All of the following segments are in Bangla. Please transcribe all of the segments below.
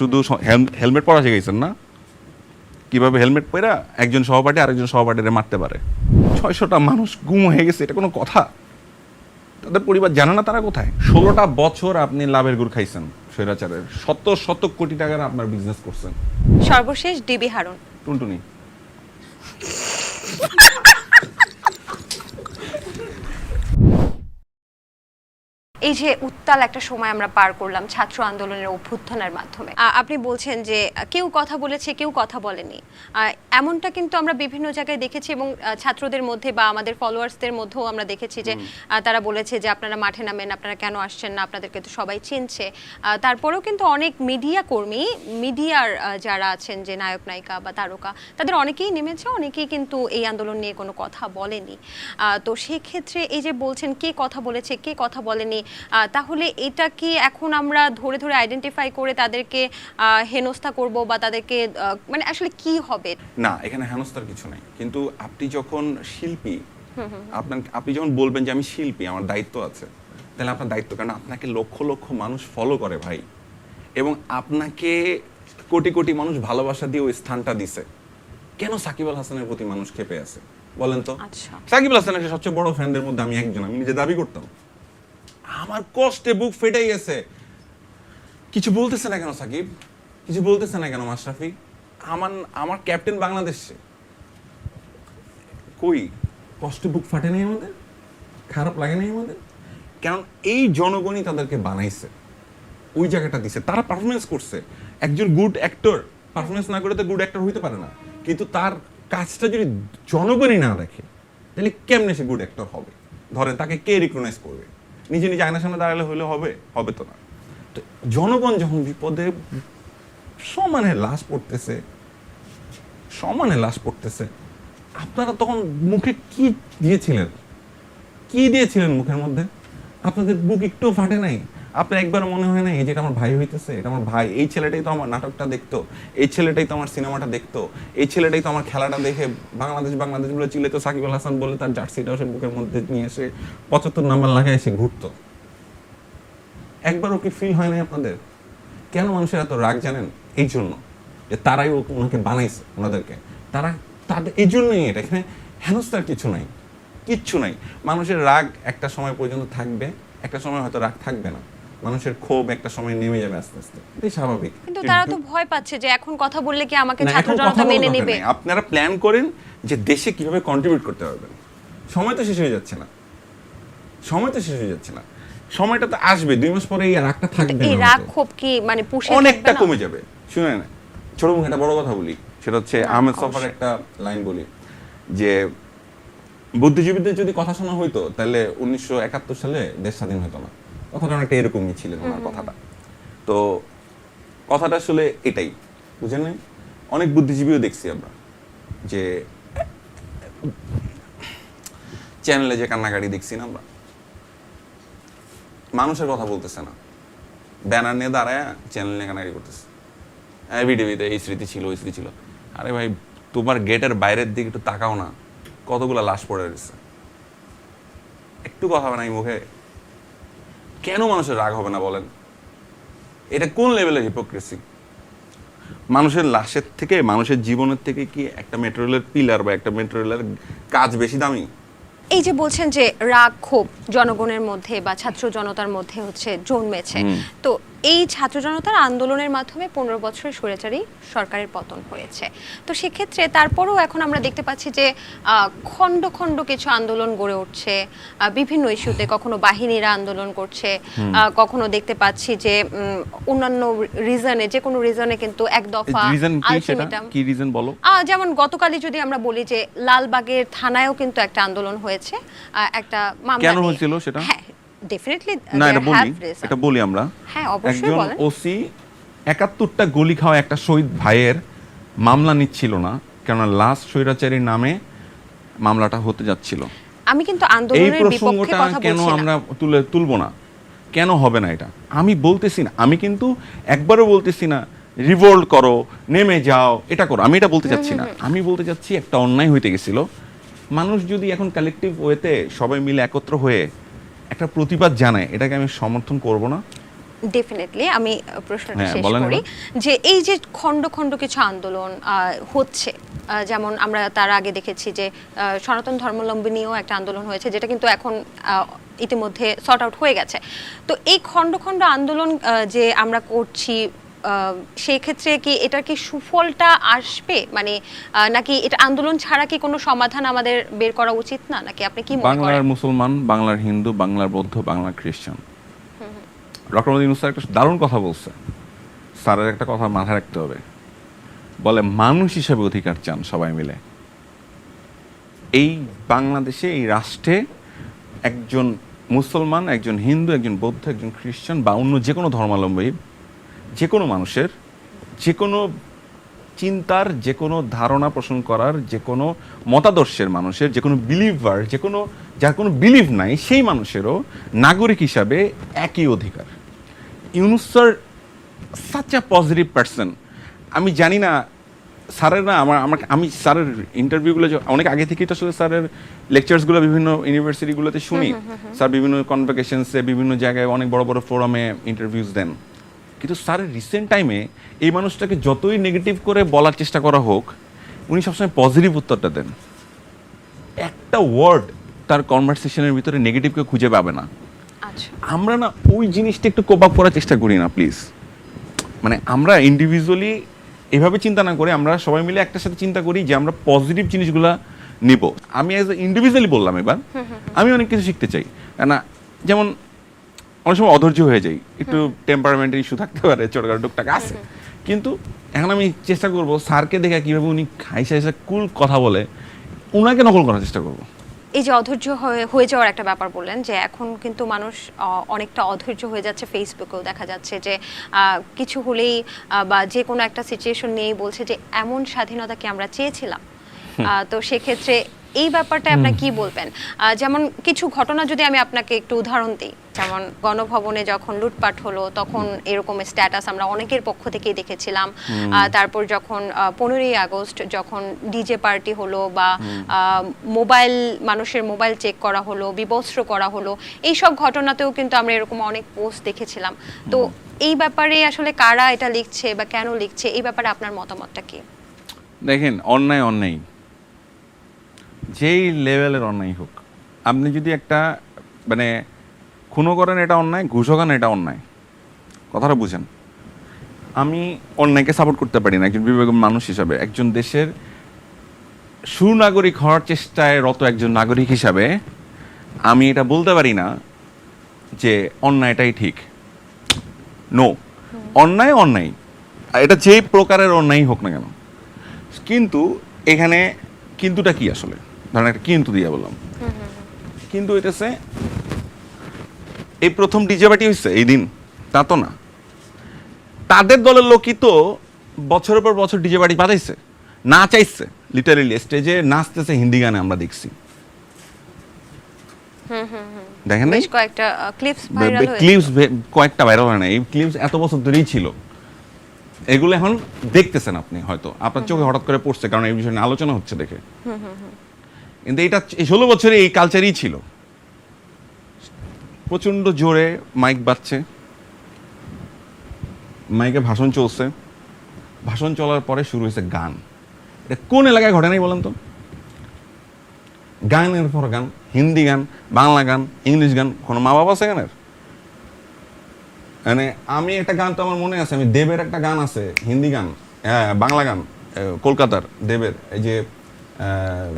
শুধু হেলমেট পরা শিখাইছেন না, কিভাবে হেলমেট পরা একজন সহপাঠী আরেকজন সহপাঠীরে মারতে পারে। 600টা মানুষ গুম হয়ে গেছে, এটা কোনো কথা? তাদের পরিবার জানে না তারা কোথায়? 16টা বছর আপনি লাভের গুড় খাইছেন স্বৈরাচারের, শত কোটি টাকার আপনার বিজনেস করছেন। সর্বশেষ ডিবি হারুন টুনটুনি এই যে উত্তাল একটা সময় আমরা পার করলাম ছাত্র আন্দোলনের অভ্যুত্থানের মাধ্যমে, আপনি বলছেন যে কেউ কথা বলেছে কেউ কথা বলেনি, এমনটা কিন্তু আমরা বিভিন্ন জায়গায় দেখেছি এবং ছাত্রদের মধ্যে বা আমাদের ফলোয়ার্সদের মধ্যেও আমরা দেখেছি যে তারা বলেছে যে আপনারা মাঠে নামেন, আপনারা কেন আসছেন না, আপনাদেরকে তো সবাই চিনছে। তারপরেও কিন্তু অনেক মিডিয়া কর্মী, মিডিয়ার যারা আছেন যে নায়ক নায়িকা বা তারকা, তাদের অনেকেই নেমেছে, অনেকেই কিন্তু এই আন্দোলন নিয়ে কোনো কথা বলেনি। তো সেক্ষেত্রে এই যে বলছেন কে কথা বলেছে কে কথা বলেনি, তাহলে এটা কি এখন আমরা ধরে ধরে আইডেন্টিফাই করে তাদেরকে হেনস্থা করব বা তাদেরকে মানে আসলে কি হবে? না, এখানে হেনস্থার কিছু নাই, কিন্তু আপনি যখন শিল্পী, আপনি যখন বলবেন যে আমি শিল্পী, আমার দায়িত্ব আছে, তাহলে আপনার দায়িত্ব, কারণ আপনাকে লক্ষ লক্ষ মানুষ ফলো করে ভাই, এবং আপনাকে কোটি কোটি মানুষ ভালোবাসা দিয়ে ওই স্থানটা দিছে। কেন সাকিব আল হাসানের প্রতি মানুষ ক্ষেপে আছে বলেন তো? সাকিব আল হাসানের সবচেয়ে বড় ফ্যানদের মধ্যে আমি একজন, আমি নিজে দাবি করতাম। আমার কষ্টে বুক ফেটে গেছে, কিছু বলতেছে না কেন সাকিব, কিছু বলতেছে না কেন মাশরাফি? আমার ক্যাপ্টেন বাংলাদেশে কই? কষ্টে বুক ফাটে নাই আমাদের? খারাপ লাগে নাই আমাদের? কারণ এই জনগণই তাদেরকে বানাইছে, ওই জায়গাটা দিছে, তারা পারফরমেন্স করছে। একজন গুড অ্যাক্টর পারফরমেন্স না করে তো গুড অ্যাক্টর হইতে পারে না, কিন্তু তার কাজটা যদি জনগণই না দেখে তাহলে কেমনে সে গুড অ্যাক্টর হবে? ধরেন তাকে কে রিকগনাইজ করবে? নিজে নিজে আয়নার সামনে দাঁড়ালে হলে হবে? হবে তো না। তো জনগণ যখন বিপদে সমানে লাশ পড়তেছে, আপনারা তখন মুখে কি দিয়েছিলেন মুখের মধ্যে? আপনাদের বুক একটুও ফাটে নাই? আপনার একবার মনে হয় না এই যেটা আমার ভাই হইতেছে, এটা আমার ভাই, এই ছেলেটাই তো আমার নাটকটা দেখতো, এই ছেলেটাই তো আমার সিনেমাটা দেখতো, এই ছেলেটাই তো আমার খেলাটা দেখে বাংলাদেশ বলে চিলে তো সাকিব আল হাসান বলে তার জার্সিটাও সে বুকের মধ্যে নিয়ে এসে 75 নাম্বার লাগায় এসে ঘুরতো। একবারও কি ফিল হয় নাই আপনাদের? কেন মানুষের এত রাগ জানেন? এই জন্য যে তারাই ওনাকে বানাইছে, ওনাদেরকে তাদের এই জন্যই। এটা এখানে হেনস্থার কিচ্ছু নাই। মানুষের রাগ একটা সময় পর্যন্ত থাকবে, একটা সময় হয়তো রাগ থাকবে না, মানুষের ক্ষোভ একটা সময় নেমে যাবে আস্তে আস্তে, এটাই স্বাভাবিক। কিন্তু তারা তো ভয় পাচ্ছে যে এখন কথা বললে কি আমাকে ছাত্র জনতা মেনে নেবে? আপনারা প্ল্যান করেন যে দেশে কিভাবে কন্ট্রিবিউট করতে পারবেন। সময় তো শেষ হয়ে যাচ্ছে না, সময়টা তো আসবে, 2 মাস পরে এই রাগটা থাকবে না, এই রাগ ক্ষোভ কি মানে পুষে অনেকটা কমে যাবে। শুনেন, ছোট মুখে একটা বড় কথা বলি, সেটা হচ্ছে আহমেদ সফার একটা লাইন বলি যে বুদ্ধিজীবীদের যদি কথা শোনা হইতো তাহলে 1971 সালে দেশ স্বাধীন হতো না। কথাটা অনেকটা এরকমই ছিল ওনার কথাটা। তো কথাটা আসলে এটাই, বুঝেন? অনেক বুদ্ধিজীবীও দেখছি আমরা যে চ্যানেলে যে কান্নাকাটি দেখছি না আমরা, মানুষের কথা বলতেছে না, ব্যানার নিয়ে দাঁড়ায় চ্যানেল নিয়ে কান্নাকাটি করতেছে, ভিডিওতে এই স্মৃতি ছিল ওই স্মৃতি ছিল। আরে ভাই, তোমার গেটের বাইরের দিকে একটু তাকাও না, কতগুলা লাশ পড়ে রয়েছে, একটু কথা হবে না এই মুখে? কেন মানুষের রাগ হবে না বলেন? এটা কোন লেভেলের হিপোক্রেসি? মানুষের লাশের থেকে, মানুষের জীবনের থেকে কি একটা মেটেরিয়ালের পিলার বা একটা মেটেরিয়ালের কাজ বেশি দামি? এই যে বলছেন যে রাগ ক্ষোভ জনগণের মধ্যে বা ছাত্র জনতার মধ্যে হচ্ছে জন্মেছে, তো এই ছাত্র জনতার আন্দোলনের মাধ্যমে 15 বছরের স্বৈরাচারী সরকারের পতন হয়েছে। তো সেক্ষেত্রে তারপরেও এখন আমরা দেখতে পাচ্ছি যে খণ্ড খণ্ড কিছু আন্দোলন গড়ে উঠছে বিভিন্ন ইস্যুতে, কখনো বাহিনীরা আন্দোলন করছে, কখনো দেখতে পাচ্ছি যে অন্যান্য রিজনে, যে কোনো রিজনে কিন্তু এক দফা আলটিমেটাম। কি রিজন বলো? যেমন গতকালই যদি আমরা বলি যে লালবাগের থানায়ও কিন্তু একটা আন্দোলন হয়েছে, একটা মামলা। কেন হয়েছিল সেটা? হ্যাঁ, ডেফিনেটলি না, এটা বলি আমরা। হ্যাঁ, অবশ্যই বলেন। একজন ওসি 71টা গুলি খাওয়া একটা শহীদ ভাইয়ের মামলা নিচ্ছিল না, কারণ লাস্ট স্বৈরাচারীর নামে মামলাটা হতে যাচ্ছিল। আমি কিন্তু আন্দোলনের বিপক্ষে কথা বলছি না। কেন আমরা তুলবো না? কেন হবে না এটা? আমি বলতেছি না, আমি কিন্তু একবারও বলতেছি না রিভোল্ট করো, নেমে যাও, এটা করো, আমি এটা বলতে চাচ্ছি না। আমি বলতে চাচ্ছি একটা অন্যায় হইতে গেছিল, মানুষ যদি এখন কালেকটিভ ওয়েতে সবাই মিলে একত্র হয়ে একটা প্রতিবাদ জানায়, এটাকে আমি সমর্থন করব না। ডেফিনেটলি আমি প্রশ্নটা হ্যাঁ, শেষ বলেন করি এবার। যে এই যে খণ্ড খণ্ড কিছু আন্দোলন হচ্ছে, যেমন আমরা তার আগে দেখেছি যে সনাতন ধর্মাবলম্বী নিয়েও একটা আন্দোলন হয়েছে, যেটা কিন্তু এখন ইতিমধ্যে সর্ট আউট হয়ে গেছে। তো এই খণ্ড খণ্ড আন্দোলন যে আমরা করছি, সেই ক্ষেত্রে কি এটার কি সুফলটা আসবে, মানে নাকি এটা আন্দোলন ছাড়া কি কোনো সমাধান আমাদের বের করা উচিত না, নাকি আপনি কি মনে বাংলার করেন? মুসলমান, বাংলার হিন্দু, বাংলার বৌদ্ধ, বাংলার খ্রিস্টান, ডক্টর মোহাম্মদ ইউনূস স্যার একটা দারুণ কথা বলছে। স্যারের একটা কথা মাথায় রাখতে হবে, বলে মানুষ হিসেবে অধিকার চান সবাই মিলে। এই বাংলাদেশে, এই রাষ্ট্রে একজন মুসলমান, একজন হিন্দু, একজন বৌদ্ধ, একজন খ্রিস্টান বা অন্য যে কোনো ধর্মাবলম্বী যে কোনো মানুষের, যে কোনো চিন্তার, যে কোনো ধারণা পোষণ করার, যে কোনো মতাদর্শের মানুষের, যে কোনো বিলিভার, যে কোনো যার কোনো বিলিভ নাই সেই মানুষেরও নাগরিক হিসাবে একই অধিকার। Yunus sir such a positive person. আমি জানি না স্যারের না আমি স্যারের ইন্টারভিউগুলো অনেক আগে থেকেই তো আসলে স্যারের লেকচার্সগুলো বিভিন্ন ইউনিভার্সিটিগুলোতে শুনি। স্যার বিভিন্ন কনভোকেশনসে, বিভিন্ন জায়গায় অনেক বড় বড় ফোরামে ইন্টারভিউস দেন। কিন্তু স্যারের রিসেন্ট টাইমে এই মানুষটাকে যতই নেগেটিভ করে বলার চেষ্টা করা হোক, উনি সবসময় পজিটিভ উত্তরটা দেন। একটা ওয়ার্ড তার কনভারসেশনের ভিতরে নেগেটিভকে খুঁজে পাবে না। আচ্ছা, আমরা না ওই জিনিসটা একটু কোপ আপ করার চেষ্টা করি না প্লিজ। মানে আমরা ইন্ডিভিজুয়ালি এভাবে চিন্তা না করে আমরা সবাই মিলে একটা সাথে চিন্তা করি যে আমরা পজিটিভ জিনিসগুলা নিব। আমি অ্যাজ এ ইন্ডিভিজুয়ালি বললাম এবার, আমি অনেক কিছু শিখতে চাই না, যেমন অনেক সময় অধৈর্য হয়ে যাই, একটু টেম্পারমেন্টের ইস্যু থাকতে পারে, ছোটখাটো টুকটাক আছে, কিন্তু এখন আমি চেষ্টা করব স্যারকে দেখে কীভাবে উনি খাইসা এসে কুল কথা বলে উনাকে নকল করার চেষ্টা করব। এই যে অধৈর্য হয়ে যাওয়ার একটা ব্যাপার বললেন, যে এখন কিন্তু মানুষ অনেকটা অধৈর্য হয়ে যাচ্ছে। ফেসবুকেও দেখা যাচ্ছে যে কিছু হলেই বা যে কোনো একটা সিচুয়েশন নিয়েই বলছে যে এমন স্বাধীনতা কি আমরা চেয়েছিলাম। তো সেক্ষেত্রে এই ব্যাপারটা আপনারা কি বলবেন? যেমন কিছু ঘটনা যদি আমি আপনাকে একটু উদাহরণ দিই, যেমন গণভবনে যখন লুটপাট হলো তখন এরকম স্ট্যাটাস আমরা অনেকের পক্ষ থেকেই দেখেছিলাম। তারপর যখন 15ই আগস্ট যখন ডিজে পার্টি হলো বা মোবাইল, মানুষের মোবাইল চেক করা হলো, বিবস্ত্র করা হলো, এই সব ঘটনাতেও কিন্তু আমরা এরকম অনেক পোস্ট দেখেছিলাম। তো এই ব্যাপারে আসলে কারা এটা লিখছে বা কেন লিখছে, এই ব্যাপারে আপনার মতামতটা কি? দেখেন, অন্যায় অন্যায়, যেই লেভেলের অন্যায় হোক, আপনি যদি একটা মানে খুনও করেন এটা অন্যায়, ঘুষও খান এটা অন্যায়, কথাটা বুঝেন। আমি অন্যায়কে সাপোর্ট করতে পারি না একজন বিবেকবান মানুষ হিসাবে। একজন দেশের সুনাগরিক হওয়ার চেষ্টায় রত একজন নাগরিক হিসাবে আমি এটা বলতে পারি না যে অন্যায়টাই ঠিক। নো, অন্যায় অন্যায়, এটা যেই প্রকারের অন্যায় হোক না কেন। কিন্তু এখানে কিন্তুটা কি আসলে, ধরেন একটা কিন্তু দিয়ে বললাম, কিন্তু হইতেছে এই প্রথম ডিজে পার্টি হয়েছে এই দিন, তা তো না। তাদের দলের লোকই তো বছরের পর বছর ডিজে পার্টি বাজাইছে, নাচাইছে, লিটারেলি স্টেজে নাচতেছে হিন্দি গানে, আমরা দেখছি। দেখেন নাই বেশ কয়েকটা ক্লিপস ভাইরাল হয়েছে। ক্লিপস কয়েকটা ভাইরাল হয় না, এই ক্লিপস এত বছর ধরেই ছিল। এগুলো এখন দেখতেছেন আপনি, হয়তো আপনার চোখে হঠাৎ করে পড়ছে কারণ এই বিষয়ে নিয়ে আলোচনা হচ্ছে দেখে। কিন্তু এটা এই 16 বছরে এই কালচারই ছিল। প্রচন্ড জোরে মাইক বাজছে, মাইকে ভাষণ চলছে, ভাষণ চলার পরে শুরু হয়েছে গান। এটা কোন এলাকায় ঘটে নাই বলেন তো? গানের পর গান, হিন্দি গান, বাংলা গান, ইংলিশ গান। কোনো মা বাবা আছে গানের? মানে আমি একটা গান তো আমার মনে আছে, আমি দেবের একটা গান আছে হিন্দি গান, হ্যাঁ বাংলা গান, কলকাতার দেবের, এই যে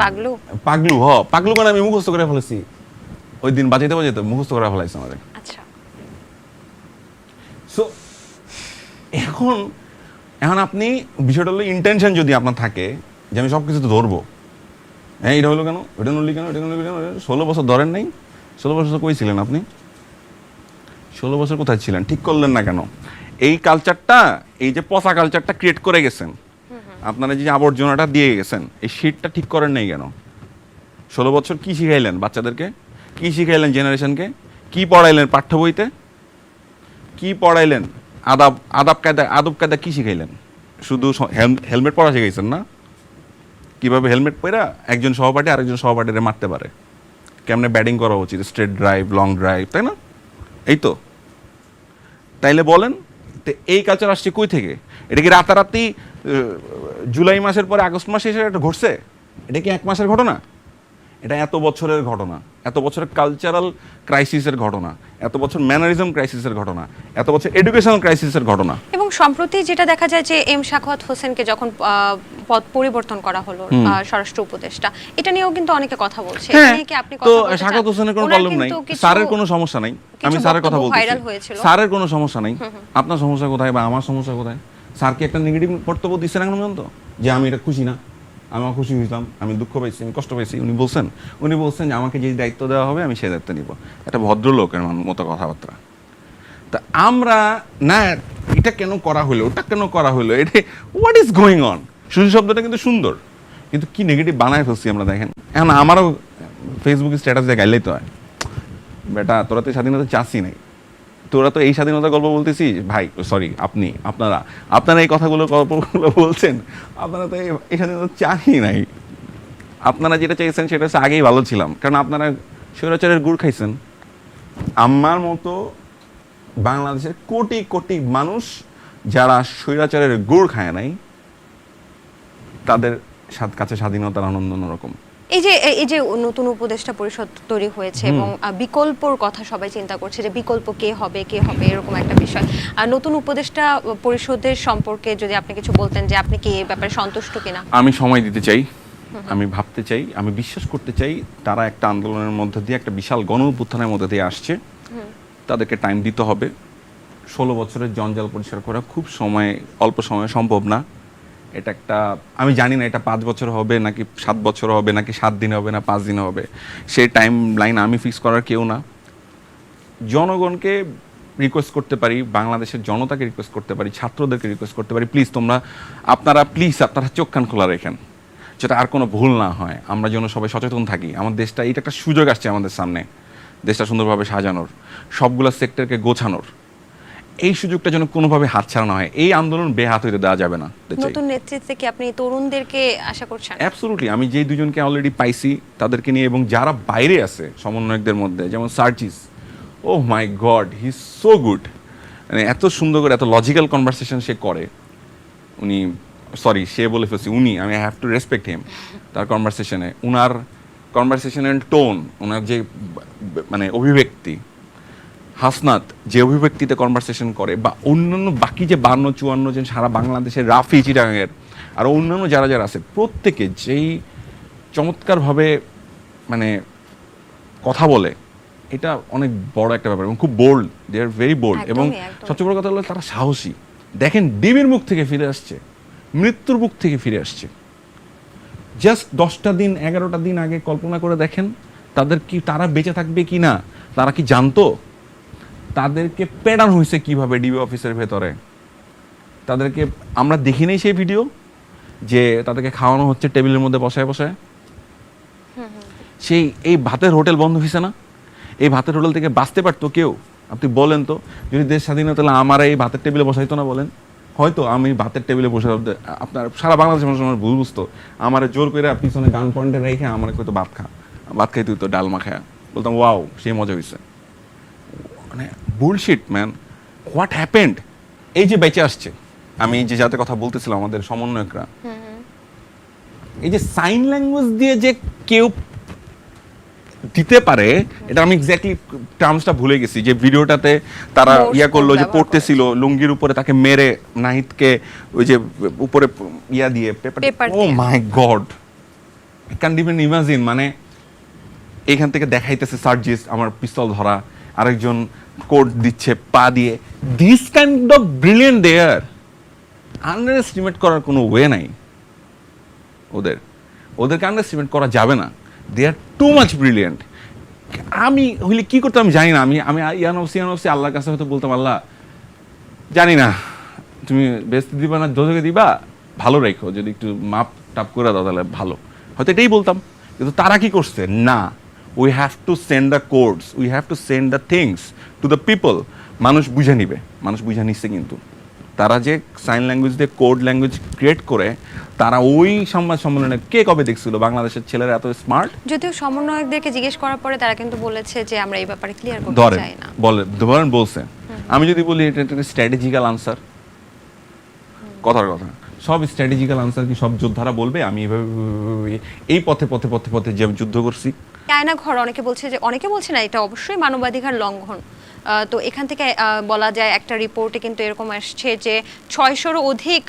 পাগলু পাগলু, পাগলু গান আমি মুখস্থ করে ফেলেছি ওই দিন, বাজাইতে বাজাইতে মুখস্থ করে ফেলাইছে আমাদের। আচ্ছা, সো এখন আপনি বিষয়টা হলো ইন্টেনশন যদি আপনার থাকে যে আমি সব কিছুতে ধরবো, হ্যাঁ এটা হলো কেন, ওইটা নড়লি কেন, এটা নড়লি কেন, 16 বছর ধরেন নাই? 16 বছর কই ছিলেন আপনি? 16 বছর কোথায় ছিলেন? ঠিক করলেন না কেন? এই কালচারটা, এই যে পচা কালচারটা ক্রিয়েট করে গেছেন আপনারা, যে আবর্জনাটা দিয়ে গেছেন, এই শীটটা ঠিক করেন নাই কেন? 16 বছর কি শিখাইলেন বাচ্চাদেরকে? কি শিখাইলেন জেনারেশনকে? কি পড়াইলেন পাঠ্য বইতে? কি পড়াইলেন? আদব কায়দা কি শিখাইলেন? শুধু হেলমেট পরা শিখাইছেন না? কিভাবে হেলমেট পরা একজন সহপাঠী আরেকজন সহপাঠীরে মারতে পারে, কেমনে ব্যাটিং করা উচিত, স্ট্রেট ড্রাইভ, লং ড্রাইভ, তাই না? এই তো তাইলে বলেন তো এই কালচার আসছে কই থেকে? এটা কি রাতারাতি জুলাই মাসের পরে আগস্ট মাসে এসে এটা ঘটছে? এটা কি 1 মাসের ঘটনা? এটা এত বছরের ঘটনা, এত বছরের কালচারাল ক্রাইসিসের ঘটনা, এত বছর ম্যানারিজম ক্রাইসিসের ঘটনা, এত বছর এডুকেশনাল ক্রাইসিসের ঘটনা। এবং সম্প্রতি যেটা দেখা যায় যে এম সাখাওয়াত হোসেনকে যখন পদ পরিবর্তন করা হলো স্বরাষ্ট্র উপদেষ্টা, এটা নিয়েও কিন্তু অনেকে কথা বলছে। এটা নিয়ে কি আপনি কথা তো বলতে চান? সাখাওয়াত হোসেনের কোনো ওনার প্রবলেম নাই, কিন্তু কিছু- স্যারের কোনো সমস্যা নাই, আমি কিছু স্যারের কথা বক্তব্য বলতেছি। ভাইরাল হয়েছিল। স্যারের কোনো সমস্যা নাই, আপনার সমস্যা কোথায় বা আমার সমস্যা কোথায়? স্যার কি একটা নেগেটিভ বক্তব্য দিচ্ছেন এখন পর্যন্ত যে আমি এটা খুশি না, আমি খুশি হয়েছিলাম, আমি দুঃখ পাইছি, আমি কষ্ট পাইছি? উনি বলছেন যে আমাকে যে দায়িত্ব দেওয়া হবে আমি সেই দায়িত্ব নিব। একটা ভদ্রলোকের মতো কথাবার্তা। তা আমরা না এটা কেন করা হলো, ওটা কেন করা হলো, এটা হোয়াট ইজ গোয়িং অন? সুশীল শব্দটা কিন্তু সুন্দর, কিন্তু কি নেগেটিভ বানায় ফেলছি আমরা দেখেন। এখন আমারও ফেসবুকে স্ট্যাটাস দিয়ে গাইলেই তো হয়, বেটা তোরা তো স্বাধীনতা চাচ্ছি নাই, তোরা তো এই স্বাধীনতার গল্প বলতেছিস ভাই, সরি আপনারা এই গল্পগুলো বলছেন, আপনারা তো এই স্বাধীনতা চাই নাই। আপনারা যেটা চাইছেন সেটা হচ্ছে আগেই ভালো ছিলাম, কারণ আপনারা স্বৈরাচারের গুড় খাইছেন। আমার মতো বাংলাদেশের কোটি কোটি মানুষ যারা স্বৈরাচারের গুড় খায় নাই, তাদের কাছে স্বাধীনতার আনন্দ অন্যরকম। এই যে নতুন উপদেষ্টা পরিষদ তৈরি হয়েছে এবং বিকল্পর কথা সবাই চিন্তা করছে যে বিকল্প কে হবে এরকম একটা বিষয়। আর নতুন উপদেষ্টা পরিষদের সম্পর্কে যদি আপনি কিছু বলতেন যে আপনি কি এই ব্যাপারে সন্তুষ্ট কিনা? আমি সময় দিতে চাই, আমি ভাবতে চাই, আমি বিশ্বাস করতে চাই তারা একটা আন্দোলনের মধ্যে দিয়ে, একটা বিশাল গণ অভ্যুত্থানের মধ্যে দিয়ে আসছে, তাদেরকে টাইম দিতে হবে। 16 বছরের জঞ্জাল পরিষ্কার করা খুব অল্প সময়ে সম্ভব না। এটা একটা, আমি জানি না এটা 5 বছর হবে নাকি 7 বছর হবে নাকি 7 দিনে হবে না 5 দিনে হবে, সেই টাইম লাইন আমি ফিক্স করার কেউ না। জনগণকে রিকোয়েস্ট করতে পারি, বাংলাদেশের জনতাকে রিকোয়েস্ট করতে পারি, ছাত্রদেরকে রিকোয়েস্ট করতে পারি, প্লিজ আপনারা চোখ কান খোলা রেখেন, যেটা আর কোনো ভুল না হয়, আমরা যেন সবাই সচেতন থাকি। আমার দেশটা, এটা একটা সুযোগ আসছে আমাদের সামনে, দেশটা সুন্দরভাবে সাজানোর, সবগুলো সেক্টরকে গোছানোর। এই সুযোগটা যেন কোনোভাবে হাতছাড়া না হয়। এই আন্দোলন বেহাত হইতে দেওয়া যাবে না। নতুন নেতৃত্বে কি আপনি তরুণদেরকে আশা করছেন? অ্যাবসলিউটলি, আমি যেই দুজনকে অলরেডি পাইছি তাদেরকে নিয়ে, এবং যারা বাইরে আছে সমন্বয়কদের মধ্যে, যেমন Sarjis, oh my God, he is so good, মানে এত সুন্দর করে এত লজিক্যাল কনভারসেশন সে করে। সে বলে ফেলছি উনি, আমি হ্যাভ টু রেসপেক্ট হিম। তার কনভারসেশনে, উনার কনভারসেশনের টোন, ওনার যে মানে অভিব্যক্তি, হাসনাত যে অভিব্যক্তিতে কনভারসেশন করে, বা অন্যান্য বাকি যে 52-54 জন সারা বাংলাদেশের, রাফি চিটাগাংয়ের আর অন্যান্য যারা আছে, প্রত্যেকে যেই চমৎকারভাবে মানে কথা বলে, এটা অনেক বড় একটা ব্যাপার, এবং খুব bold, they are very bold. এবং সবচেয়ে বড় কথা হলো তারা সাহসী। দেখেন, ডিবির মুখ থেকে ফিরে আসছে, মৃত্যুর মুখ থেকে ফিরে আসছে। জাস্ট 10টা দিন 11টা দিন আগে কল্পনা করে দেখেন তারা বেঁচে থাকবে কি না। তারা কি জানতো তাদেরকে পেড়ানো হয়েছে কিভাবে ডিবি অফিসের ভেতরে? তাদেরকে আমরা দেখি নাই সেই ভিডিও, যে তাদেরকে খাওয়ানো হচ্ছে টেবিলের মধ্যে বসায় বসায়। এই ভাতের হোটেল বন্ধ হয়েছে না? এই ভাতের হোটেল থেকে বাঁচতে পারতো কেউ? আপনি বলেন তো, যদি দেশ স্বাধীনতা হলে আমার এই ভাতের টেবিলে বসাইতো না? বলেন, হয়তো আমি ভাতের টেবিলে বসে, আপনার সারা বাংলাদেশের মানুষ আমার ভুল বুঝতো, আমার জোর করে পিছনে গান পয়েন্টে রেখে আমার হয়তো ভাত খাইতে হইতো, ডাল মাখায়া, বলতাম ওয়াও সেই মজা হয়েছে। মানে বুলশিট ম্যান, হোয়াট হ্যাপেন্ড? এই যে বেঁচে আসছে, আমি যে যাতে কথা বলতেছিলাম, আমাদের সমন্বয়করা, এই যে সাইন ল্যাঙ্গুয়েজ দিয়ে যে কেউ দিতে পারে, এটা আমি এক্স্যাক্টলি টার্মসটা ভুলে গেছি, যে ভিডিওটাতে তারা করলো, যে পড়তেছিল লুঙ্গির উপরে, তাকে মেরে নাহিদকে ওই যে উপরে দিয়ে paper, oh my god, I can't even imagine. মানে এইখান থেকে দেখাইতেছে সার্জিস আমার পিস্তল ধরা, আরেকজন কোড দিচ্ছে পা দিয়ে। This kind of brilliant there, underestimate করার কোনো ওয়ে নাই। ওদেরকে আন্ডার এস্টিমেট করা যাবে না, দে আর টু মাচ ব্রিলিয়েন্ট। আমি হইলে কি করতাম জানি না, আমি ইয়ানফসি আল্লাহর কাছে হয়তো বলতাম, আল্লাহ জানি না তুমি বেস্তি দিবা না দোজকে দিবা, ভালো রেখো, যদি একটু মাপ টাপ করে দাও তাহলে ভালো, হয়তো এটাই বলতাম। কিন্তু তারা কি করছে? না, we have to send the codes, we have to send the things to the people. মানুষ বুঝে নিবে, মানুষ বুঝে নিচ্ছে। কিন্তু তারা যে সাইন ল্যাঙ্গুয়েজ দিয়ে কোড ল্যাঙ্গুয়েজ ক্রিয়েট করে, তারা ওই সংবাদ সম্মেলনে কে কবে দেখছিল বাংলাদেশের ছেলেরা এত স্মার্ট? যদিও সমন্বয়কদেরকে জিজ্ঞেস করার পরে তারা কিন্তু বলেছে যে আমরা এই ব্যাপারে ক্লিয়ার করতে চাই না। বলছে, আমি যদি বলি এটা একটা স্ট্র্যাটেজিক্যাল আনসার, কথার কথা, সব স্ট্র্যাটেজিক্যাল আনসার কি সব যোদ্ধারা বলবে আমি এভাবে এই পথে পথে পথে পথে যে আমি যুদ্ধ করছি? আয়না ঘর অনেকে বলছে যে, অনেকে বলছে না এটা অবশ্যই মানবাধিকার লঙ্ঘন। তো এখান থেকে বলা যায় একটা রিপোর্টে কিন্তু এরকম আসছে যে 600-রও অধিক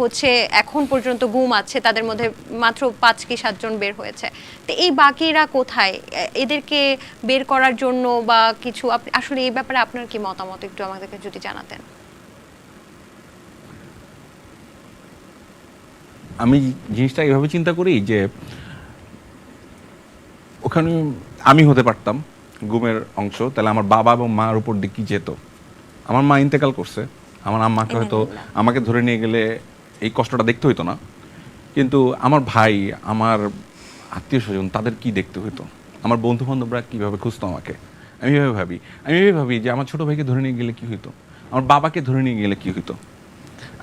হচ্ছে এখন পর্যন্ত গুম আছে, তাদের মধ্যে মাত্র 5 কি 7 জন বের হয়েছে। তো এই বাকিরা কোথায়? এদেরকে বের করার জন্য বা কিছু আসলে এই ব্যাপারে আপনার কি মতামত একটু আমাদেরকে যদি জানাতেন। আমি জিনিসটা এভাবে চিন্তা করি যে ওখানে আমি হতে পারতাম গুমের অংশ, তাহলে আমার বাবা এবং মার উপর দিয়ে কি যেত? আমার মা ইন্তেকাল করছে, আমার আম্মাকে হয়তো আমাকে ধরে নিয়ে গেলে এই কষ্টটা দেখতে হইতো না, কিন্তু আমার ভাই, আমার আত্মীয় স্বজন, তাদের কি দেখতে হইতো? আমার বন্ধু বান্ধবরা কীভাবে খুঁজতো আমাকে? আমি এভাবে ভাবি যে আমার ছোট ভাইকে ধরে নিয়ে গেলে কি হইতো, আমার বাবাকে ধরে নিয়ে গেলে কি হইতো।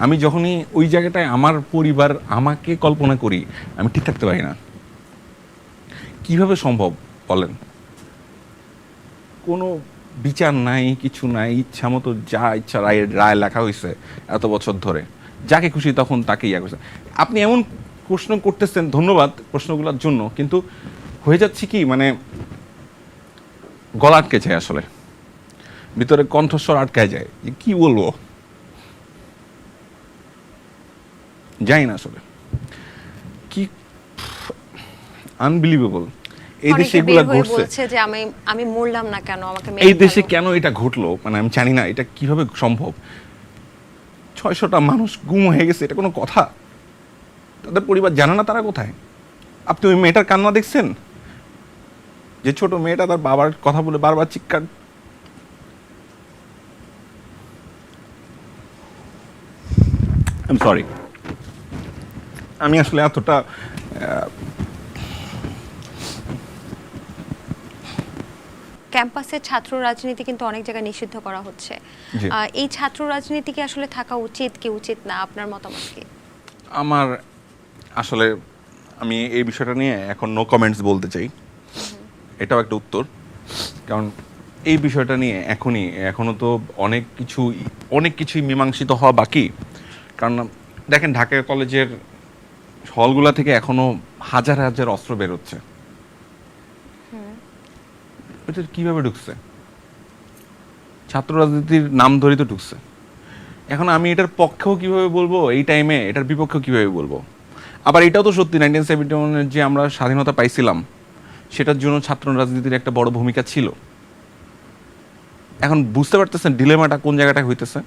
আমি যখনই ওই জায়গাটায় আমার পরিবার আমাকে কল্পনা করি, আমি ঠিক থাকতে পারি না। কিভাবে সম্ভব বলেন? কোনো বিচার নাই, কিছু নাই, ইচ্ছা মতো যা ইচ্ছা রায় লেখা হয়েছে এত বছর ধরে, যাকে খুশি তখন তাকে ইয়া করছে। আপনি এমন প্রশ্ন করতেছেন, ধন্যবাদ প্রশ্নগুলোর জন্য, কিন্তু হয়ে যাচ্ছে কি, মানে গলা আটকে যায়, আসলে ভিতরে কণ্ঠস্বর আটকায় যায়, যে কি বলবো যাই না, আসলে কি আনবিলিভেবল। এই দেশে এগুলা ঘটছে, যে আমি মরলাম না কেন, আমাকে এই দেশে কেন এটা ঘটলো, মানে আমি জানি না এটা কিভাবে সম্ভব। 600টা মানুষ গুম হয়ে গেছে, এটা কোনো কথা? তাদের পরিবার জানে না তারা কোথায়? আপনি ওই মেয়েটার কান্না দেখছেন, যে ছোট মেয়েটা তার বাবার কথা বলে বারবার চিৎকার। আই এম সরি, আমি আসলে এতটা ক্যাম্পাসে ছাত্র রাজনীতি কিন্তু অনেক জায়গায় নিষিদ্ধ করা হচ্ছে। এই ছাত্র রাজনীতি কি আসলে থাকা উচিত কি উচিত না, আপনার মতামত কি? আমার আসলে আমি এই বিষয়টা নিয়ে এখন নো কমেন্টস বলতে চাই, এটাও একটা উত্তর। কারণ এই বিষয়টা নিয়ে এখনো তো অনেক কিছুই মীমাংসিত হওয়া বাকি। কারণ দেখেন, ঢাকা কলেজের হলগুলা থেকে এখনো হাজার হাজার অস্ত্র বেরোচ্ছে। এটা কিভাবে ঢুকছে? ছাত্র রাজনীতির নাম ধরে তো ঢুকছে। এখন আমি এটার পক্ষেও কিভাবে বলবো এই টাইমে, এটার বিপক্ষেও কিভাবে বলবো? আবার এটাও তো সত্যি, 1971-এর যে আমরা স্বাধীনতা পাইছিলাম, সেটার জন্য ছাত্র রাজনীতির একটা বড় ভূমিকা ছিল। এখন বুঝতে পারতেছেন ডিলেমাটা কোন জায়গাটায় হইতেছে।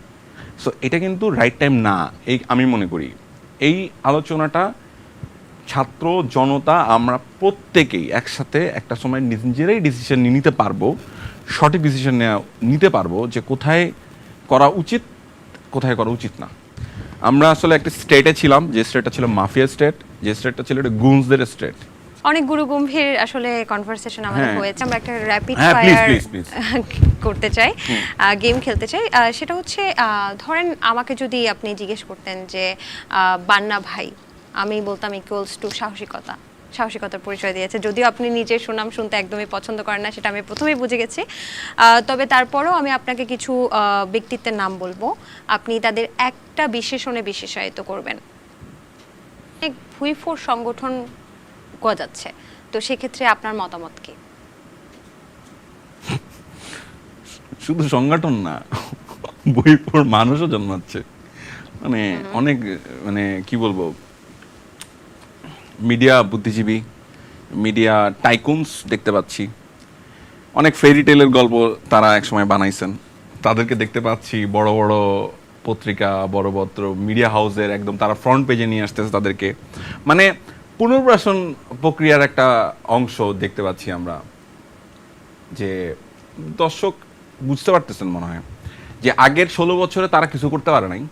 সো এটা কিন্তু রাইট টাইম না, এই আমি মনে করি। এই আলোচনাটা ছাত্র জনতা আমরা প্রত্যেকেই একসাথে একটা সময় নিজেরাই ডিসিশন নিতে পারবো, সঠিক ডিসিশন নিতে পারবো যে কোথায় করা উচিত, কোথায় করা উচিত না। আমরা আসলে একটা স্টেটে ছিলাম, যে স্টেটটা ছিল মাফিয়া স্টেট, যে স্টেটটা ছিল একটা গুনসদের স্টেট। অনেক গুরুগম্ভীর আসলে কনভারসেশন আমাদের হয়েছে। আমরা একটা rapid please fire please please করতে চাই, গেম খেলতে চাই। সেটা হচ্ছে, ধরেন আমাকে যদি আপনি জিজ্ঞেস করতেন যে বান্না ভাই, আমি বলতাম ইকুয়ালস টু সাহসিকতা, সাহসিকতার পরিচয় দিয়েছে। যদিও আপনি নিজের সুনাম শুনতে একদমই পছন্দ করেন না, সেটা আমি প্রথমেই বুঝে গেছি। তবে তারপরেও আমি আপনাকে কিছু ব্যক্তিত্বের নাম বলবো, আপনি তাদের একটা বিশেষণে বিশেষায়িত করবেন। এক ভুইফোর সংগঠন গজাচ্ছে, তো সেক্ষেত্রে আপনার মতামত কি? শুধু সংগঠন না, ভুইফোর মানুষও জন্মাচ্ছে। মানে অনেক, মানে কি বলবো, মিডিয়া বুদ্ধিজীবী, মিডিয়া টাইকুনস দেখতে পাচ্ছি। অনেক ফেরি টেলের গল্প তারা একসময় বানাইছেন, তাদেরকে দেখতে পাচ্ছি বড় বড় পত্রিকা, বড় বড় মিডিয়া হাউসের একদম তারা ফ্রন্ট পেজে নিয়ে আসতেছে তাদেরকে। মানে পুনর্বাসন প্রক্রিয়ার একটা অংশ দেখতে পাচ্ছি আমরা। যে দর্শক বুঝতে পারতেছেন মনে হয় যে আগের 16 বছরে তারা কিছু করতে পারে নাই,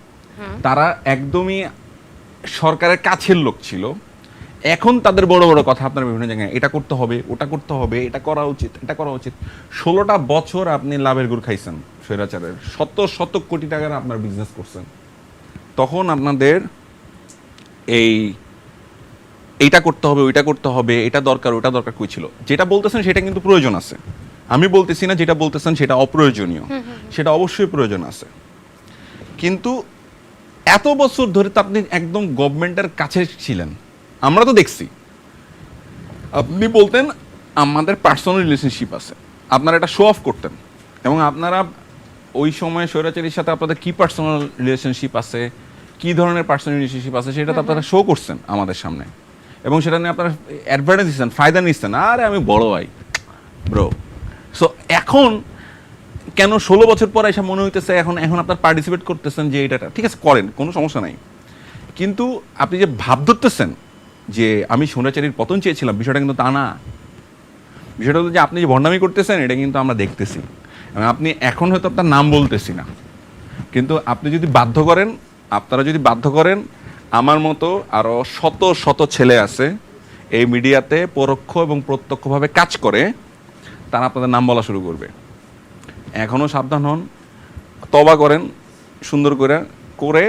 তারা একদমই সরকারের কাছের লোক ছিল। এখন তাদের বড় বড় কথা আপনার বিভিন্ন জায়গায়, এটা করতে হবে, ওটা করতে হবে, এটা করা উচিত, এটা করা উচিত। 16টা বছর আপনি লাভের গুড় খাইছেন, স্বৈরাচারের শত কোটি টাকার আপনার বিজনেস করছেন। তখন আপনাদের এইটা করতে হবে, ওইটা করতে হবে, এটা দরকার, ওটা দরকার কই ছিল? যেটা বলতেছেন সেটা কিন্তু প্রয়োজন আছে, আমি বলতেছি না যেটা বলতেছেন সেটা অপ্রয়োজনীয়, সেটা অবশ্যই প্রয়োজন আছে, কিন্তু এত বছর ধরে তো আপনি একদম গভর্নমেন্টের কাছে ছিলেন, আমরা তো দেখছি। আপনি বলতেন আমাদের পার্সোনাল রিলেশনশিপ আছে, আপনারা এটা শো অফ করতেন, এবং আপনারা ওই সময় স্বৈরাচারীর সাথে আপনাদের কি পার্সোনাল রিলেশনশিপ আছে, কি ধরনের পার্সোনাল রিলেশনশিপ আছে, সেটা তো আপনারা শো করছেন আমাদের সামনে, এবং সেটা নিয়ে আপনারা অ্যাডভান্টেজ দিচ্ছেন, ফায়দা নিচ্ছেন। আরে আমি বড় ভাই ব্রো। সো এখন কেন 16 বছর পর এসে মনে হইতেছে এখন এখন আপনার পার্টিসিপেট করতেছেন যে এটা ঠিক আছে করেন, কোনো সমস্যা নাই, কিন্তু আপনি যে ভাব ধরতেছেন যে আমি স্বৈরাচারীর পতন চেয়েছিলাম, বিষয়টা কিন্তু তা না। বিষয়টা হলো যে আপনি যে ভণ্ডামি করতেছেন এটা কিন্তু আমরা দেখতেছি, এবং আপনি এখন হয়তো আপনার নাম বলতেছি না, কিন্তু আপনি যদি বাধ্য করেন, আপনারা যদি বাধ্য করেন, আমার মতো আরও শত শত ছেলে আছে এই মিডিয়াতে পরোক্ষ এবং প্রত্যক্ষভাবে কাজ করে, তারা আপনাদের নাম বলা শুরু করবে। এখনও সাবধান হন, তবা করেন সুন্দর করে করে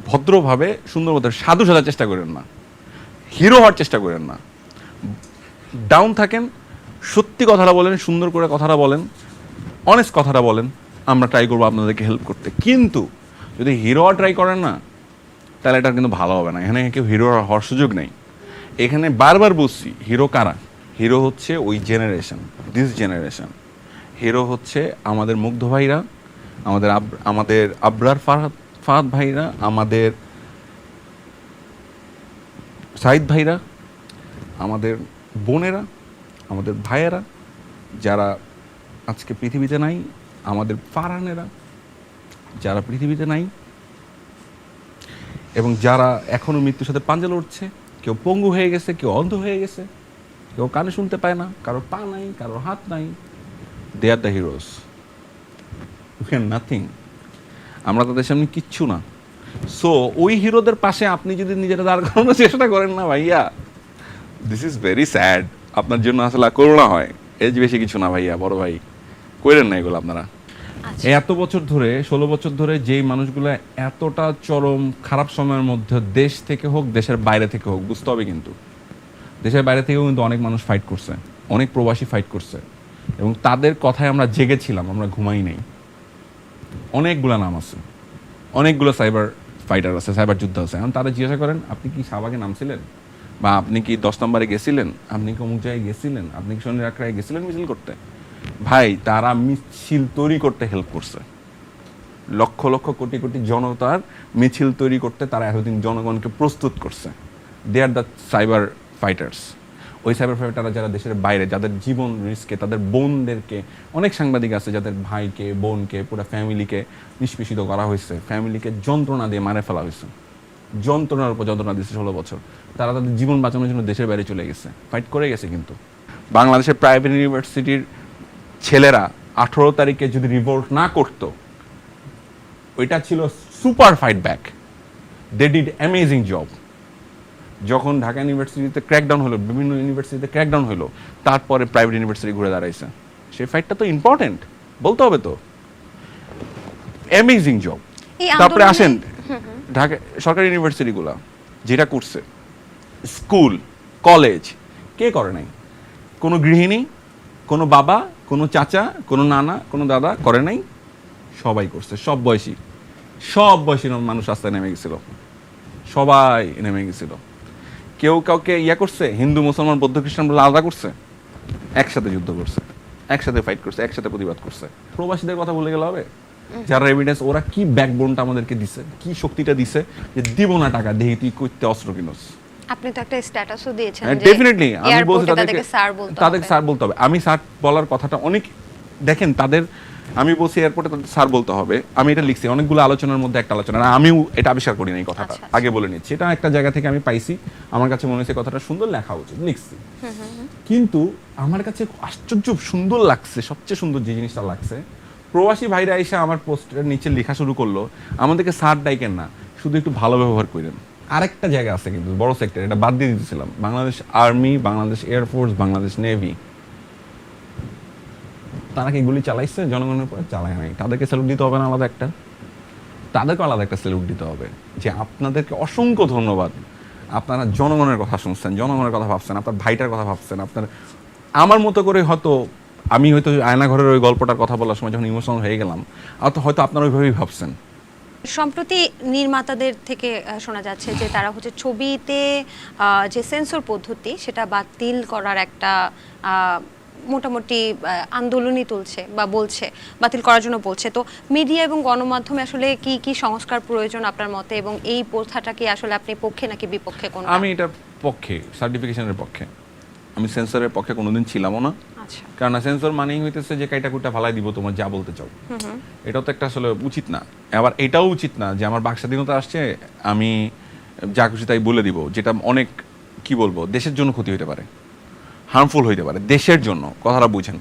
ভদ্রভাবে সুন্দরভাবে সাধু সাজার চেষ্টা করেন না, হিরো হওয়ার চেষ্টা করেন না, ডাউন থাকেন, সত্যি কথাটা বলেন, সুন্দর করে কথাটা বলেন, অনেস্ট কথাটা বলেন, আমরা ট্রাই করবো আপনাদেরকে হেল্প করতে। কিন্তু যদি হিরো হওয়ার ট্রাই করেন না, তাহলে এটা কিন্তু ভালো হবে না। এখানে কেউ হিরো হওয়ার সুযোগ নেই। এখানে বারবার বলছি, হিরো কারা? হিরো হচ্ছে ওই জেনারেশন, দিস জেনারেশন। হিরো হচ্ছে আমাদের মুগ্ধ ভাইরা, আমাদের আবরার ফাহাদ ভাইরা, আমাদের সাইদ ভাইরা, আমাদের বোনেরা, আমাদের ভাইয়েরা যারা আজকে পৃথিবীতে নাই, আমাদের ফারহানেরা যারা পৃথিবীতে নাই, এবং যারা এখনো মৃত্যুর সাথে পাঞ্জা লড়ছে। কেউ পঙ্গু হয়ে গেছে, কেউ অন্ধ হয়ে গেছে, কেউ কানে শুনতে পায় না, কারো পা নাই, কারো হাত নাই। They are the heroes, we are nothing. আমরা তাদের সামনে কিচ্ছু না। সো ওই হিরোদের পাশে আপনি যদি নিজেরা দাঁড় করানোর চেষ্টা করেন না ভাইয়া, দিস ইজ ভেরি স্যাড। আপনার জন্য আসলে করোনা হয়, এজ বেশি কিছু না ভাইয়া, বড় ভাই কইলেন না এগুলো আপনারা। এত বছর ধরে, 16 বছর ধরে যেই মানুষগুলো এতটা চরম খারাপ সময়ের মধ্যে দেশ থেকে হোক দেশের বাইরে থেকে হোক, বুঝতে হবে কিন্তু দেশের বাইরে থেকেও কিন্তু অনেক মানুষ ফাইট করছে, অনেক প্রবাসী ফাইট করছে, এবং তাদের কথায় আমরা জেগেছিলাম, আমরা ঘুমাই নাই। অনেকগুলো নাম আছে, অনেকগুলো সাইবার ফাইটার আছে, সাইবার যুদ্ধ আছে। এখন তাদের জিজ্ঞাসা করেন আপনি কি শাহবাগে নামছিলেন, বা আপনি কি 10 নম্বরে গেছিলেন, আপনি কি অমুক জায়গায় গেছিলেন, আপনি কি শনির আখড়ায় গেছিলেন মিছিল করতে? ভাই, তারা মিছিল তৈরি করতে হেল্প করছে, লক্ষ লক্ষ কোটি কোটি জনতার মিছিল তৈরি করতে তারা এতদিন জনগণকে প্রস্তুত করছে। দে আর দ্য সাইবার ফাইটার্স। ওই সাইবার ফাইটাররা যারা দেশের বাইরে, যাদের জীবন রিস্কে, তাদের বোনদেরকে, অনেক সাংবাদিক আছে যাদের ভাইকে, বোনকে, পুরো ফ্যামিলিকে নিষ্পেষিত করা হয়েছে, ফ্যামিলিকে যন্ত্রণা দিয়ে মারে ফেলা হয়েছে, যন্ত্রণার উপর যন্ত্রণা দিচ্ছে 16 বছর। তারা তাদের জীবন বাঁচানোর জন্য দেশের বাইরে চলে গেছে, ফাইট করে গেছে। কিন্তু বাংলাদেশের প্রাইভেট ইউনিভার্সিটির ছেলেরা 18 তারিখে যদি রিভোল্ট না করতো, ওইটা ছিল super fight back. They did amazing job. যখন ঢাকা ইউনিভার্সিটিতে ক্র্যাকডাউন হলো, বিভিন্ন ইউনিভার্সিটিতে ক্র্যাকডাউন হলো, তারপরে প্রাইভেট ইউনিভার্সিটি ঘুরে দাঁড়াইছে। সেই ফাইটটা তো ইম্পর্টেন্ট, বলতে হবে তো। Amazing job. তারপরে আসেন ঢাকা সরকারি ইউনিভার্সিটিগুলা যেটা করছে, স্কুল কলেজ কে করে নাই? কোনো গৃহিণী, কোনো বাবা, কোনো চাচা, কোনো নানা, কোনো দাদা করে নাই? সবাই করছে, সব বয়সী মানুষ রাস্তায় নেমে গেছিল, সবাই নেমে গেছিল। কেউ কাউকে ইয়া করছে? হিন্দু মুসলমান বৌদ্ধ খ্রিস্টান বলে আলাদা করছে? একসাথে যুদ্ধ করছে, একসাথে ফাইট করছে, একসাথে প্রতিবাদ করছে। প্রবাসীদের কথা বলে গেলে হবে? যারা এভিডেন্স, ওরা কি ব্যাকবোনটা আমাদেরকে দিছে, কি শক্তিটা দিছে যে দিব না টাকা, দেহি তুই করতে অস্ত্র কিনোস। আপনি তো একটা স্ট্যাটাসও দিয়েছেন যে ডেফিনেটলি আমি বলছি তাদেরকে স্যার বলতে হবে। আমি স্যার বলার কথাটা অনেক, দেখেন তাদের, আমি বলছি এয়ারপোর্টে তাদের স্যার বলতে হবে। আমি এটা লিখছি অনেকগুলো আলোচনার মধ্যে একটা আলোচনা, আর আমিও এটা আবিষ্কার করি না এই কথাটা, আগে বলে নিচ্ছি। এটা একটা জায়গা থেকে আমি পাইছি, আমার কাছে মনে হয়েছে কথাটা সুন্দর, লেখা উচিত, লিখছি। কিন্তু আমার কাছে আশ্চর্য সুন্দর লাগছে, সবচেয়ে সুন্দর যে জিনিসটা লাগছে, প্রবাসী ভাইরা এসে আমার পোস্টের নিচে লেখা শুরু করলো, আমাদেরকে স্যার ডাইকেন না, শুধু একটু ভালো ব্যবহার করেন। আরেকটা জায়গা আছে কিন্তু বড় সেক্টর, এটা বাদ দিয়ে দিতেছিলাম, Bangladesh army, Bangladesh air force, Bangladesh navy. তারা কি গুলি চালাইছে জনগণের উপরে? চালায় নাই। তাদেরকে স্যালুট দিতে হবে না আলাদা একটা? তাদেরকে আলাদা একটা স্যালুট দিতে হবে যে আপনাদেরকে অসংখ্য ধন্যবাদ, আপনারা জনগণের কথা শুনছেন, জনগণের কথা ভাবছেন, আপনার ভাইটার কথা ভাবছেন, আপনার আমার মতো করে হয়তো আমি হয়তো আয়নাঘরের ওই গল্পটার কথা বলার সময় যখন ইমোশনাল হয়ে গেলাম, আর তো হয়তো আপনারা ওইভাবেই ভাবছেন। সম্প্রতি নির্মাতাদের থেকে শোনা যাচ্ছে যে তারা হচ্ছে ছবিতে যে সেন্সর পদ্ধতি সেটা বাতিল করার একটা মোটামুটি আন্দোলনই তুলছে বা বলছে বাতিল করার জন্য বলছে। তো মিডিয়া এবং গণমাধ্যমে আসলে কি কি সংস্কার প্রয়োজন আপনার মতে, এবং এই প্রথাটা কি আসলে আপনি পক্ষে নাকি বিপক্ষে? কোন আমি এটার পক্ষে, সার্টিফিকেশনের পক্ষে। আমি সেন্সরের পক্ষে কোনোদিন ছিলামও না। আচ্ছা, কারণ সেন্সর মানেই হইতেছে যে কাইটা কুটা ফালাই দিব তোমার যা বলতে চাও। এটাও তো একটা আসলে উচিত না। আবার এটাও উচিত না যে আমার বাক স্বাধীনতা আসছে আমি যা খুশি তাই বলে দিব, যেটা অনেক কি বলবো দেশের জন্য ক্ষতি হইতে পারে, হার্মফুল হইতে পারে দেশের জন্য। কথাটা বুঝেন,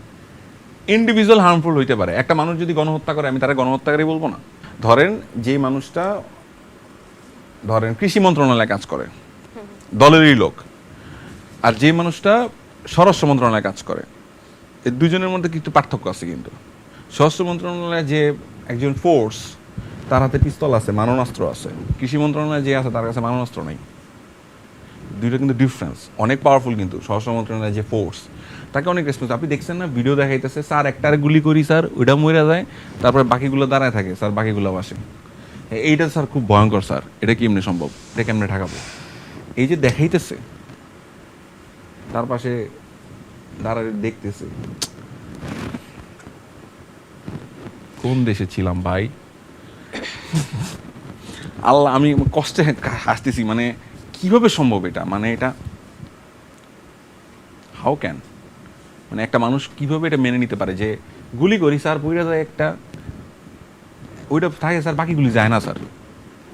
ইন্ডিভিজুয়াল হার্মফুল হইতে পারে। একটা মানুষ যদি গণহত্যা করে আমি তারা গণহত্যাকারী বলবো না। ধরেন যে মানুষটা ধরেন কৃষি মন্ত্রণালয়ে কাজ করে, দলেরই লোক, আর যে মানুষটা স্বরাষ্ট্র মন্ত্রণালয়ে কাজ করে, এই দুজনের মধ্যে কিছু পার্থক্য আছে। কিন্তু স্বরাষ্ট্র মন্ত্রণালয়ে যে একজন ফোর্স, তার হাতে পিস্তল আছে, মারণাস্ত্র আছে। কৃষি মন্ত্রণালয়ে যে আছে তার কাছে মারণাস্ত্র নেই। দুইটা কিন্তু ডিফারেন্স, অনেক পাওয়ারফুল। কিন্তু স্বরাষ্ট্র মন্ত্রণালয়ের যে ফোর্স, তাকে অনেক রেসপন্স। আপনি দেখছেন না ভিডিও দেখাইতেছে, স্যার একটারে গুলি করি স্যার, ওইটা মরে যায়, তারপরে বাকিগুলো দাঁড়ায় থাকে, স্যার বাকিগুলো বাসে। এইটা স্যার খুব ভয়ঙ্কর স্যার, এটা কি এমনি সম্ভব, এটা কেমনে ঠেকাবো? এই যে দেখাইতেছে, তার পাশে দাঁড়ায় দেখতেছে। কোন দেশে ছিলাম ভাই? আল্লাহ, আমি কষ্টে হাসতেছি। মানে কিভাবে সম্ভব এটা? মানে এটা হাউ ক্যান, মানে একটা মানুষ কিভাবে এটা মেনে নিতে পারে যে গুলি করি স্যার পুইরা যায় একটা, ওইটা থাকে স্যার বাকিগুলি যায় না স্যার?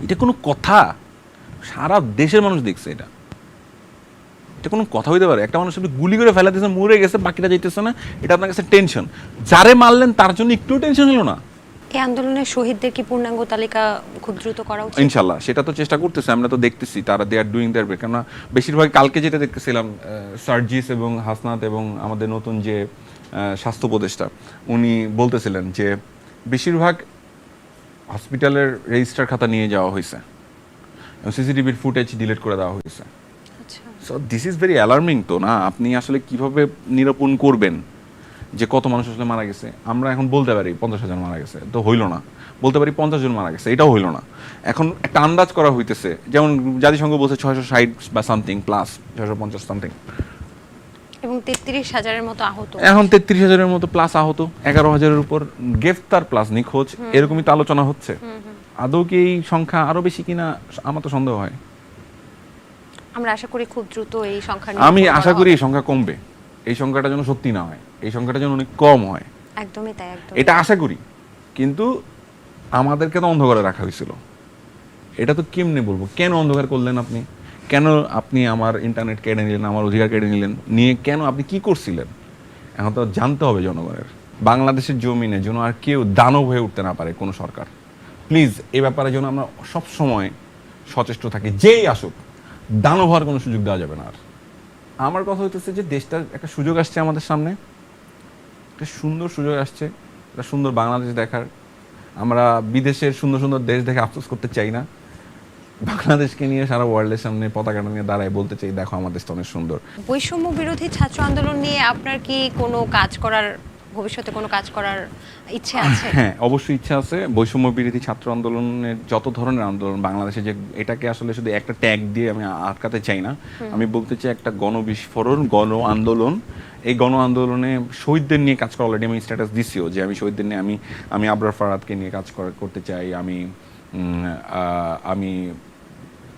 এটা কোনো কথা? সারা দেশের মানুষ দেখছে এটা, এটা কোনো কথা হইতে পারে? একটা মানুষ আপনি গুলি করে ফেলাতেছেন, মরে গেছে, বাকিটা যাইতেছে না, এটা আপনার কাছে টেনশন। যারে মারলেন তার জন্য একটু টেনশন হলো না? এই আন্দোলনের শহীদদের কি পূর্ণাঙ্গ তালিকা খুব দ্রুত করা উচিত? ইনশাল্লাহ সেটা তো চেষ্টা করতেছে, আমরা তো দেখতেছি তারা দে আর ডুইং দেয়ার বেস্ট। কেননা বেশিরভাগ কালকে যেটা দেখতেছিলাম, সার্জিস এবং হাসনাত এবং আমাদের নতুন যে স্বাস্থ্য উপদেষ্টা, উনি বলতেছিলেন যে বেশিরভাগ হসপিটালের রেজিস্টার খাতা নিয়ে যাওয়া হয়েছে এবং সিসিটিভির ফুটেজ ডিলিট করে দেওয়া হয়েছে। আচ্ছা, so this is very alarming. তো না, আপনি আসলে কিভাবে নিরূপণ করবেন যে কত মানুষ আসলে মারা গেছে? আমরা এখন বলতে পারি 50,000 মারা গেছে, তো হইল না। বলতে পারি 50 জন মারা গেছে, এটাও হইল না। এখন একটা আন্দাজ করা হইতেছে, যেমন জাতিসংঘ বলছে 660 বা সামথিং প্লাস, 650 সামথিং, এবং 33,000-এর মতো আহত। এখন 33,000-এর মতো প্লাস আহত, 11,000-এর উপর গ্রেফতার প্লাস নিখোঁজ, এরকমই তো আলোচনা হচ্ছে। আদৌ কি এই সংখ্যা আরো বেশি কিনা আমার তো সন্দেহ হয়। আমরা আশা করি খুব দ্রুত এই সংখ্যা আমি নিয়ন্ত্রণ আশা করা করি হবে। এই সংখ্যা কমবে, এই সংখ্যাটা যেন সত্যি না হয়, এই সংখ্যাটা যেন অনেক কম হয়, একদমই তাই, একদম। এটা আশা করি। কিন্তু আমাদেরকে তো অন্ধকারে রাখা হয়েছিল, এটা তো কেমনে বলবো? কেন অন্ধকার করলেন আপনি? কেন আপনি আমার ইন্টারনেট কেড়ে নিলেন, আমার অধিকার কেড়ে নিলেন? নিয়ে কেন আপনি কি করছিলেন? এখন তো জানতে হবে জনগণের। বাংলাদেশের জমিনে যেন আর কেউ দানব হয়ে উঠতে না পারে কোনো সরকার। প্লিজ এই ব্যাপারে যেন আমরা সব সময় সচেষ্ট থাকি, যেই আসুক দানব হওয়ার কোনো সুযোগ দেওয়া যাবে না। আর আমার কথা হইতেছে যে দেশটার একটা সুযোগ আসছে আমাদের সামনে, একটা সুন্দর সুযোগ আসছে, একটা সুন্দর বাংলাদেশ দেখার। আমরা বিদেশের সুন্দর সুন্দর দেশ দেখে আফসোস করতে চাই না, বাংলাদেশকে নিয়ে সারা ওয়ার্ল্ডের সামনে পতাকাটা নিয়ে দাঁড়ায় বলতে চাই, দেখো আমার দেশটা অনেক সুন্দর। বৈষম্য বিরোধী ছাত্র আন্দোলন নিয়ে আপনার কি কোনো কাজ করার, ভবিষ্যতে কোনো কাজ করার ইচ্ছে আছে? হ্যাঁ, অবশ্যই ইচ্ছা আছে। বৈষম্য বিরোধী ছাত্র আন্দোলনের যত ধরনের আন্দোলন বাংলাদেশে, যে এটাকে আসলে শুধু একটা ট্যাগ দিয়ে আমি আটকাতে চাই না। আমি বলতে চাই একটা গণবিস্ফোরণ, গণ আন্দোলন। এই গণ আন্দোলনে শহীদদের নিয়ে কাজ করা, অলরেডি আমি স্ট্যাটাস দিছিও যে আমি শহীদদের নিয়ে আমি আবরার ফারাদকে নিয়ে কাজ করতে চাই, আমি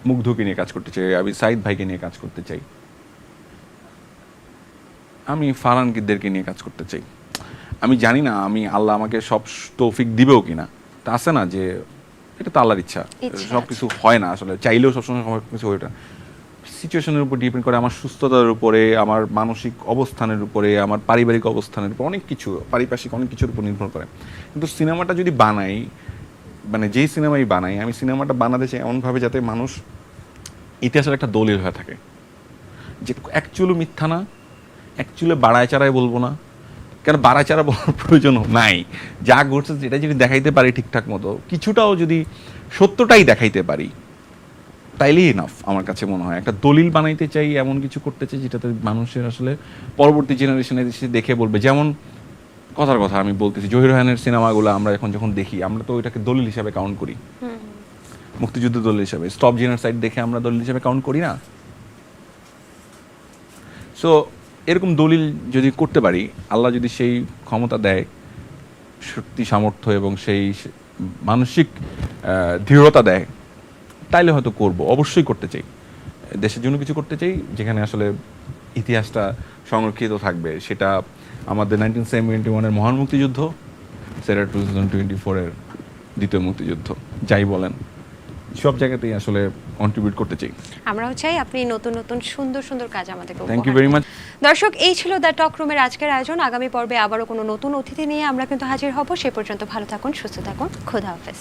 মুগ্ধকে নিয়ে কাজ করতে চাই, আমি সাইদ ভাইকে নিয়ে কাজ করতে চাই, আমি ফারহানদেরকে নিয়ে কাজ করতে চাই। আমি জানি না আমি আল্লাহ আমাকে সব তৌফিক দিবেও কিনা, তা আছে না যে এটা তো আল্লাহর ইচ্ছা, সব কিছু হয় না আসলে, চাইলেও সবসময় সব কিছু হয় না। সিচুয়েশনের উপর ডিপেন্ড করে, আমার সুস্থতার উপরে, আমার মানসিক অবস্থানের উপরে, আমার পারিবারিক অবস্থানের উপর, অনেক কিছু পারিপার্শ্বিক অনেক কিছুর উপর নির্ভর করে। কিন্তু সিনেমাটা যদি বানাই, মানে যেই সিনেমাই বানাই, আমি সিনেমাটা বানাতে চাই এমনভাবে যাতে মানুষ ইতিহাসের একটা দলিল হয়ে থাকে, যে অ্যাকচুয়ালি মিথ্যা না, অ্যাকচুয়ালি বাড়ায় চারায় বলবো না। কেন বাড়ায় চারা বলার প্রয়োজন নাই, যা ঘটছে যেটা যদি দেখাইতে পারি ঠিকঠাক মতো, কিছুটাও যদি সত্যটাই দেখাইতে পারি, তাইলেই ইনাফ আমার কাছে মনে হয়। একটা দলিল বানাইতে চাই, এমন কিছু করতে চাই যেটাতে মানুষের আসলে পরবর্তী জেনারেশনে এসে দেখে বলবে, যেমন কথার কথা আমি বলতেছি, জহির রায়হানের সিনেমাগুলো আমরা যখন দেখি, আমরা তো ওইটাকে দলিল হিসাবে কাউন্ট করি, মুক্তিযুদ্ধ দলিল হিসাবে। স্টপ জেনোসাইড দেখে আমরা দলিল হিসাবে কাউন্ট করি না? সো এরকম দলিল যদি করতে পারি, আল্লাহ যদি সেই ক্ষমতা দেয়, শক্তি সামর্থ্য এবং সেই মানসিক দৃঢ়তা দেয়, তাইলে হয়তো করব, অবশ্যই করতে চাই। দেশের জন্য কিছু করতে চাই যেখানে আসলে ইতিহাসটা সংরক্ষিত থাকবে। সেটা আমাদের 1971-এর মহান মুক্তিযুদ্ধ, সেটা 2024-এর দ্বিতীয় মুক্তিযুদ্ধ, যাই বলেন, সব জায়গাতেই আসলে কন্ট্রিবিউট করতে চাই। আমরাও চাই আপনি নতুন নতুন সুন্দর সুন্দর কাজ আমাদেরকে থ্যাংক ইউ উপহার ভেরি দিন। মাচ। দর্শক, এই ছিল দ্য টক রুমের আজকের আয়োজন। আগামী পর্বে আবারও কোনো নতুন অতিথি নিয়ে আমরা কিন্তু হাজির হব। সে পর্যন্ত ভালো থাকুন, সুস্থ থাকুন, খোদা হাফেজ।